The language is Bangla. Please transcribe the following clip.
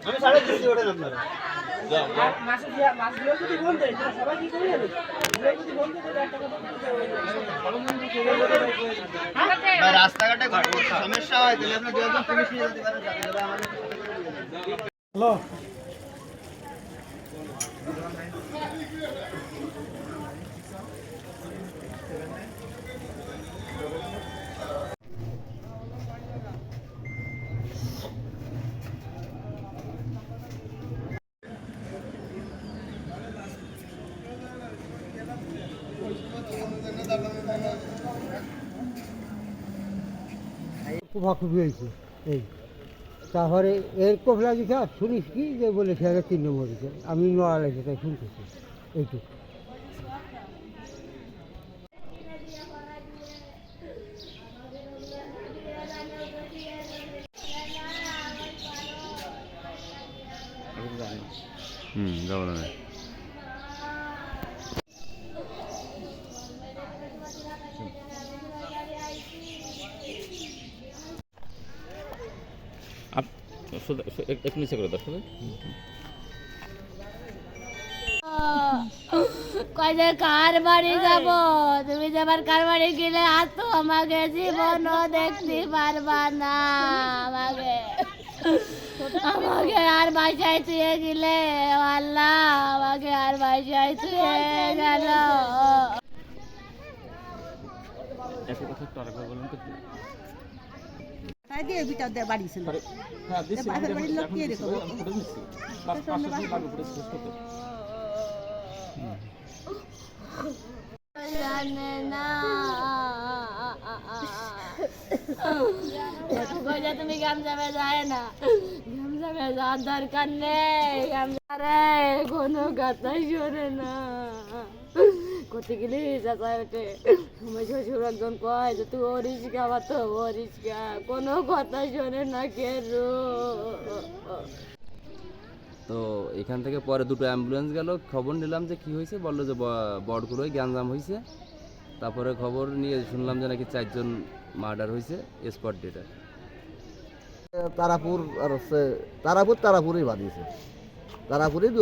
আমি সাড়ে দিচ্ছি ওটা আপনারা রাস্তাঘাটে সমস্যা হয় তাহলে আপনার দু একজন পুলিশ নিয়ে যেতে পারেন হ্যালো খুবই হয়েছে এই তারপরে এর কপলা দিকে শুনিস কি যে বলে সেখানে 3 নম্বর দিকে আমি নড়া লেগে তাই শুনতেছি এইটুকু যাবো না এক নিচে করে দাও কয় যে কার বাড়ি যাব তুমি যে আমার কার বাড়ি গেলে আর তো আমাকে জীবনও দেখতে পারবা না আমাকে আমাকে আর বাসায় তুই গেলে আল্লাহ আমাকে আর বাসায় তুই গেল জানে না তুমি গামজামে যায় না গামজামে যাওয়ার দরকার নেই গামজারে কোনো কথাই শোনে না করতে গেলে চাচা ওঠে আমার শ্বশুর একজন কয় যে তুই ওরিস গাওয়া তো ওরিস গা কোনো কথা শোনে না কে তো এখান থেকে পরে দুটো অ্যাম্বুলেন্স গেল খবর নিলাম যে কি হয়েছে বললো যে বড়কুড়োয় গ্যাঞ্জাম হয়েছে তারপরে খবর নিয়ে শুনলাম যে নাকি 4 জন মার্ডার হয়েছে স্পট ডেটে তারাপুর আর হচ্ছে তারাপুরেই বাঁধিয়েছে তারাপুরেই